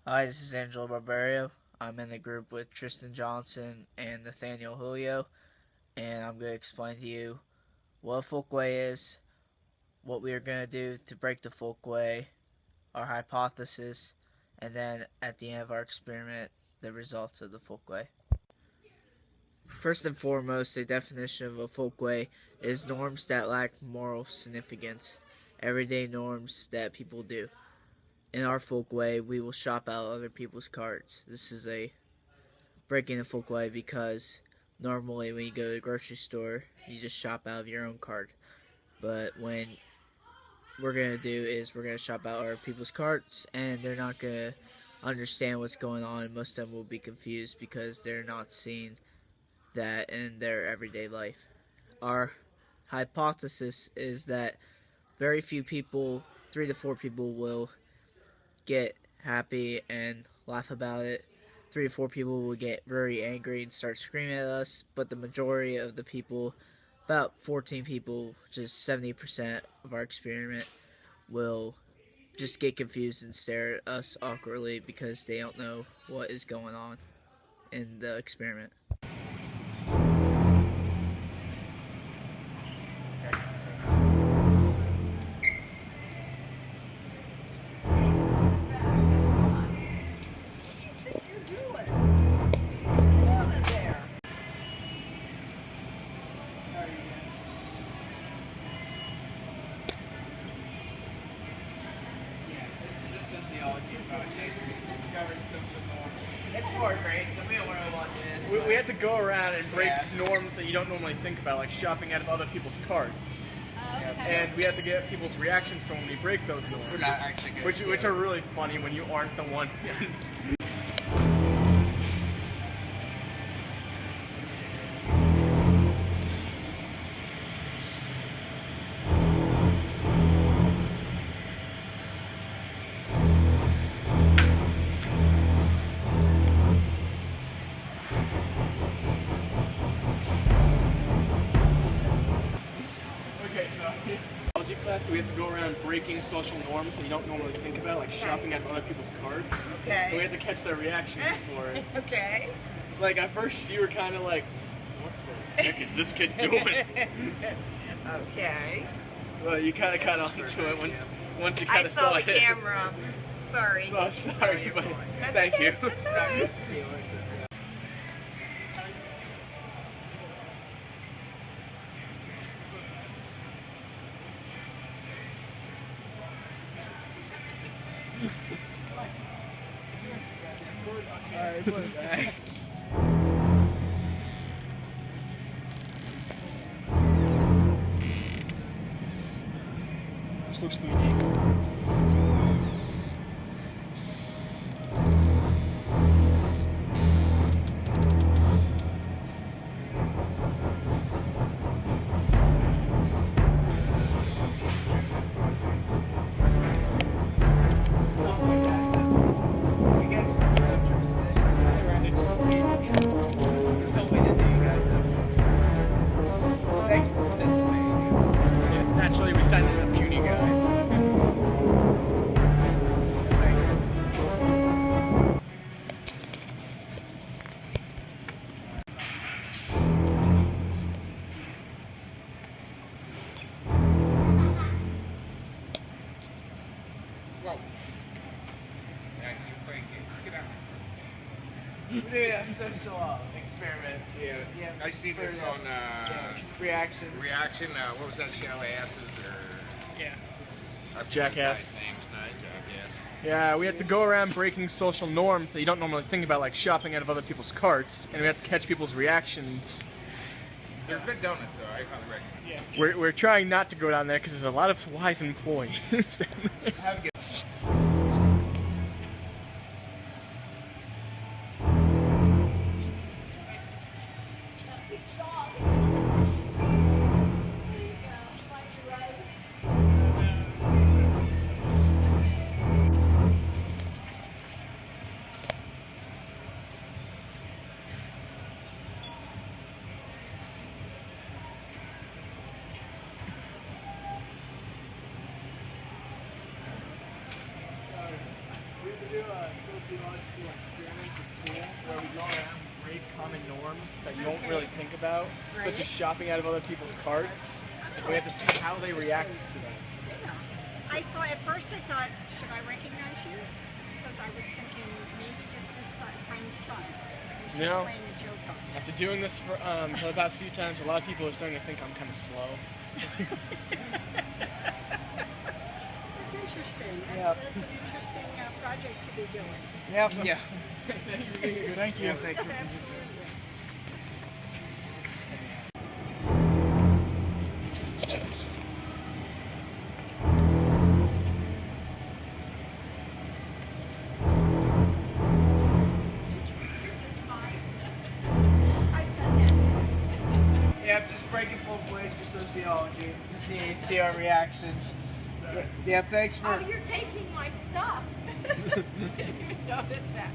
Hi, this is Angelo Barbario. I'm in the group with Tristan Johnson and Nathaniel Julio, and I'm going to explain to you what a folkway is, what we are going to do to break the folkway, our hypothesis, and then at the end of our experiment, the results of the folkway. First and foremost, the definition of a folkway is norms that lack moral significance, everyday norms that people do. In our folkway, we will shop out other people's carts. This is a breaking the folkway because normally when you go to the grocery store, you just shop out of your own cart. But when we're going to do is we're going to shop out other people's carts, and they're not going to understand what's going on. Most of them will be confused because they're not seeing that in their everyday life. Our hypothesis is that very few people, 3 to 4 people, will get happy and laugh about it. 3 to 4 people will get very angry and start screaming at us, but the majority of the people, about 14 people, which is 70% of our experiment, will just get confused and stare at us awkwardly because they don't know what is going on in the experiment. Sociology project, discovering social norms. It's 4th grade, so we don't really want this. We have to go around and break norms that you don't normally think about, like shopping out of other people's carts. Okay. And we have to get people's reactions from when we break those norms. We're not actually good. Which are really funny when you aren't the one. Sociology class, so we have to go around breaking social norms that you don't normally think about, like shopping at other people's carts. Okay. And we have to catch their reactions for it. Okay. Like at first you were kind of like, what the heck is this kid doing? Okay. Well, you kind of caught on to it once you kind I of saw the it. camera. Sorry. So sorry, but That's thank okay. you. That's all right. Alright, put it back. This looks 3D. Naturally, we signed in a puny guy. Whoa. Get out. We did a social experiment. Yeah, I see this on Reactions. Reaction. What was that show? Asses or? Yeah. I Jackass. Names tonight, Jackass. Yeah, we have to go around breaking social norms that you don't normally think about, like shopping out of other people's carts, and we have to catch people's reactions. They're good donuts, though. I highly recommend. Yeah. We're trying not to go down there because there's a lot of wise employees down there. Have a good. We have to do sociological experiment for school where we go around and break common norms that you don't really think about, such as shopping out of other people's carts. We have to see how they react to them. Yeah. At first I thought, should I recognize you? Because I was thinking maybe this is a friend's son. He's just No. playing a joke on me. After doing this for the past few times, a lot of people are starting to think I'm kind of slow. That's interesting. Yeah. That's an interesting project to be doing. Yeah. Thank you. Thanks for Absolutely. Yep, just breaking Folkways for sociology. Just need to see our reactions. Yep, thanks for. Oh, you're taking my stuff. Didn't even notice that.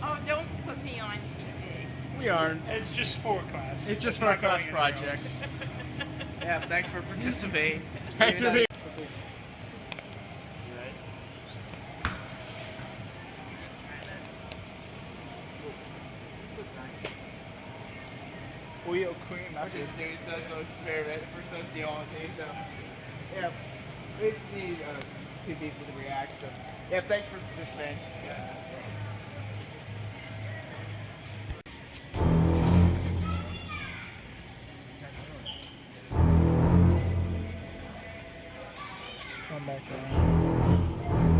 Oh, don't put me on TV. We aren't. It's just for class. It's just for a class project. Yeah, thanks for participating. Thanks for being. Wheel Queen. We're just doing a social experiment for sociology, so yeah, we just need two people to react. So yeah, thanks for participating. Come back around.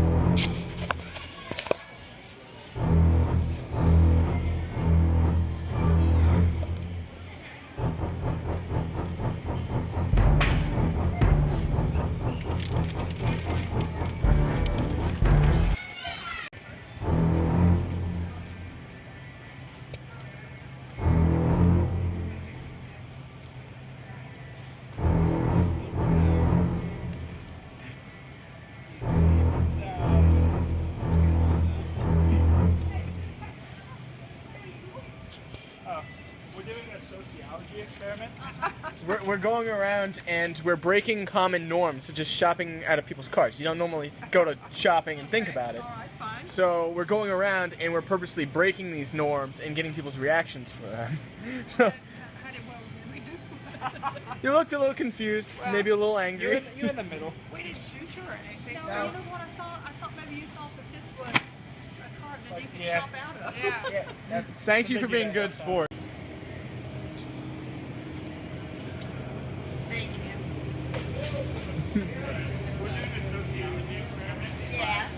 We're doing a sociology experiment. We're going around and we're breaking common norms, such as shopping out of people's carts. You don't normally go to shopping and think about it. Alright, fine. So we're going around and we're purposely breaking these norms and getting people's reactions for them. So How did we do? you looked a little confused, Well, maybe a little angry. You're in the middle. We didn't shoot you or anything. No. You know what I thought? I thought maybe you thought that this was a cart that you could Yeah. shop out of. Yeah, that's. Thank you for They do being that good sometimes. sport. Thank you. We're doing a sociology experiment. Yeah.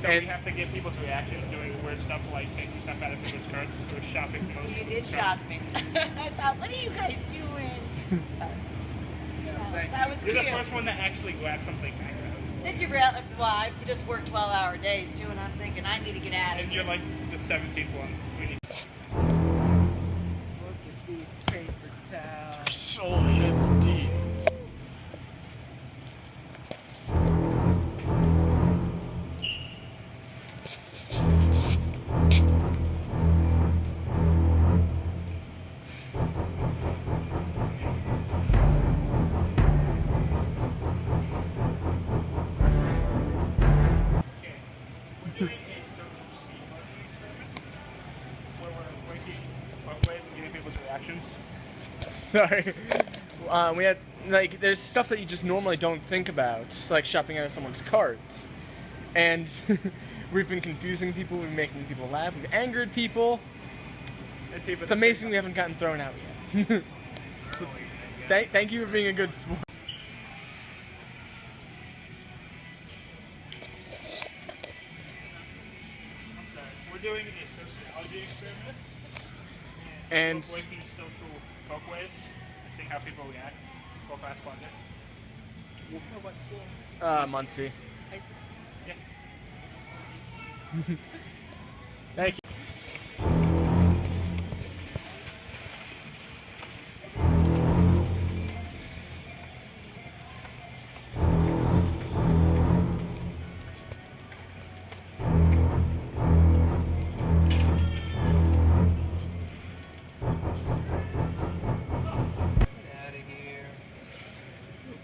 So And- we have to get people's reactions doing weird stuff like taking stuff out of people's carts or shopping most You of did the stuff. shopping. I thought, what are you guys doing? That was You're cute. the first one that actually grabbed something back out. Did you realize? Well, I just work 12-hour days too, and I'm thinking I need to get out of And here. you're like the 17th one. We need Look at these paper towels. So indeed. Okay. We're doing a sociology experiment where we're breaking Folkways and getting people's reactions. Sorry. We had, like, there's stuff that you just normally don't think about, just like shopping out of someone's cart. And we've been confusing people, we've been making people laugh, we've angered people. And people It's amazing we haven't gotten thrown out yet. So, thank you for being a good sport. I'm sorry. We're doing a sociology experiment. And we're breaking social folkways and seeing how people react. For class project. For what school? Muncie. High school. Yeah. Thank you. Get out of here.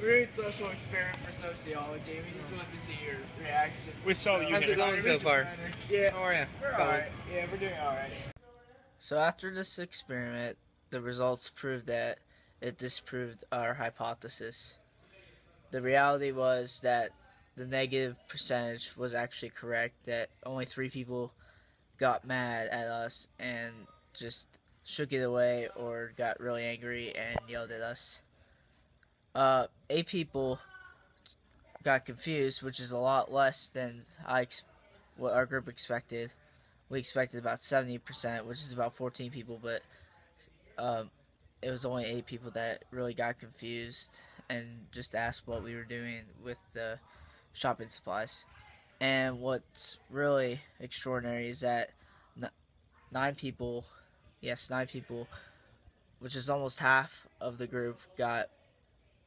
We're doing social experiment for sociology. We just want to see your reaction. We saw you How's hit it going so far? Yeah, How are ya? we're alright. Yeah, we're doing alright. So after this experiment, the results proved that it disproved our hypothesis. The reality was that the negative percentage was actually correct, that only 3 people got mad at us and just shook it away or got really angry and yelled at us. 8 people got confused, which is a lot less than what our group expected. We expected about 70%, which is about 14 people, but it was only 8 people that really got confused and just asked what we were doing with the shopping supplies. And what's really extraordinary is that 9 people, which is almost half of the group,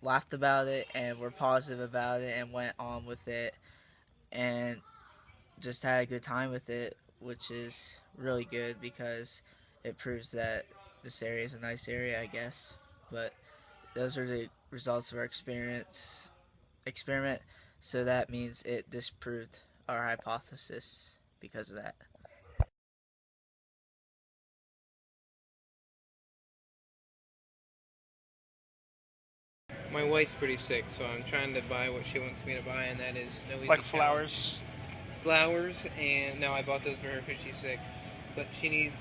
laughed about it and were positive about it and went on with it and just had a good time with it, which is really good because it proves that this area is a nice area, I guess. But those are the results of our experiment, so that means it disproved our hypothesis because of that. My wife's pretty sick, so I'm trying to buy what she wants me to buy, and that is no easy Like challenge. flowers. Flowers, and no, I bought those for her because she's sick. But she needs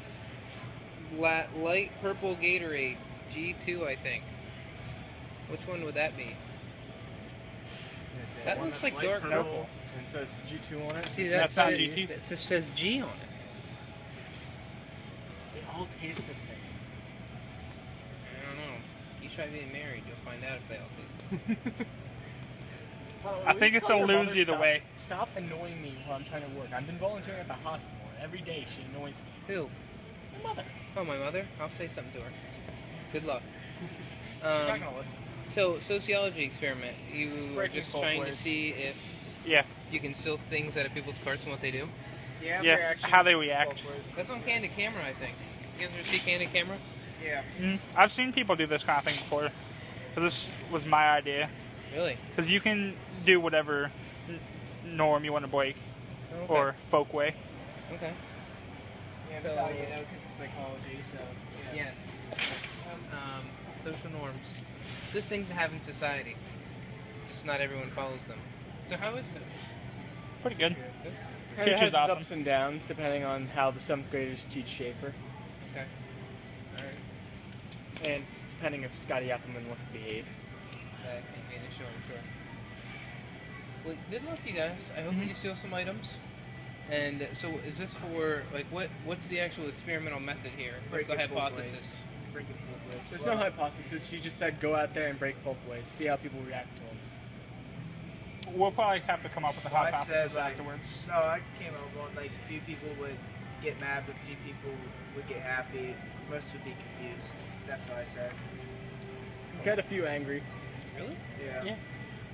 light purple Gatorade, G2, I think. Which one would that be? That looks like dark purple. And it says G2 on it. See, That's not GT. It just says G on it. They all taste the same. I don't know. You try being married, you'll find out if they all taste the same. I think it's a lose either way. Stop annoying me while I'm trying to work. I've been volunteering at the hospital, and every day she annoys me. Who? My mother. Oh, my mother? I'll say something to her. Good luck. She's not gonna listen. So, sociology experiment. You were Breaking just trying to Folkways. see if Yeah. you can steal things out of people's carts and what they do? Yeah, Yeah, reaction how they to react. Folkways. That's on Candid Camera, I think. You guys ever see Candid Camera? Yeah. I've seen people do this kind of thing before. So this was my idea. Really? Because you can do whatever norm you want to break, Okay. or folkway. Okay. Yeah, So- so, you know, because of psychology, so. Yeah. Yes. Social norms. Good things to have in society. Just not everyone follows them. So how is it? Pretty good. Kind of Teacher's has its awesome. ups and downs depending on how the 7th graders teach Schaefer. Okay. Alright. And depending if Scotty Appleman wants to behave. That can be an issue, I'm sure. Well, good luck, you guys. I hope you steal some items. And so, is this for like what's the actual experimental method here? What's the Breaking hypothesis? Folkways. Breaking Folkways. There's no hypothesis. She just said go out there and break Folkways. See how people react to them. We'll probably have to come up with a Well, I hypothesis said, like, afterwards. No, I came up with one, like, a few people would get mad, but a few people would get happy. Most would be confused. That's what I said. We've had a few angry. Really? Yeah.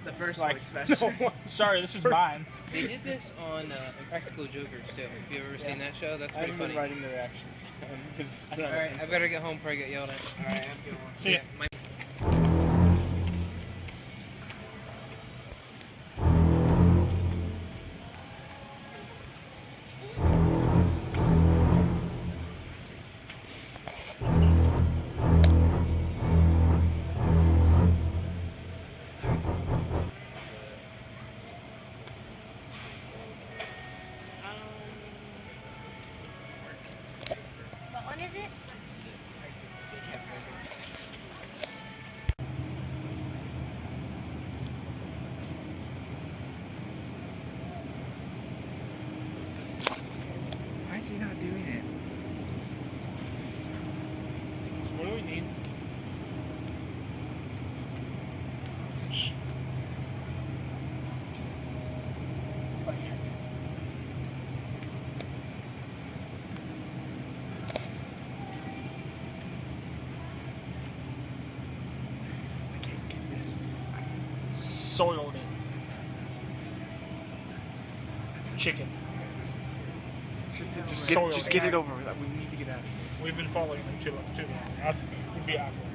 The first Like, one especially. No, Sorry, this is First. mine. They did this on Impractical Jokers too. Have you ever seen that show? That's I pretty haven't funny. been writing the reactions down because I don't All right, I better get home before I get yelled at. Alright, have a good one. See ya. My- What one is it? Why is he not doing it? What do we need? Soiled it. Chicken. Just Soiled get it over with. We need to get out of here. We've been following them too long. That's would be awkward.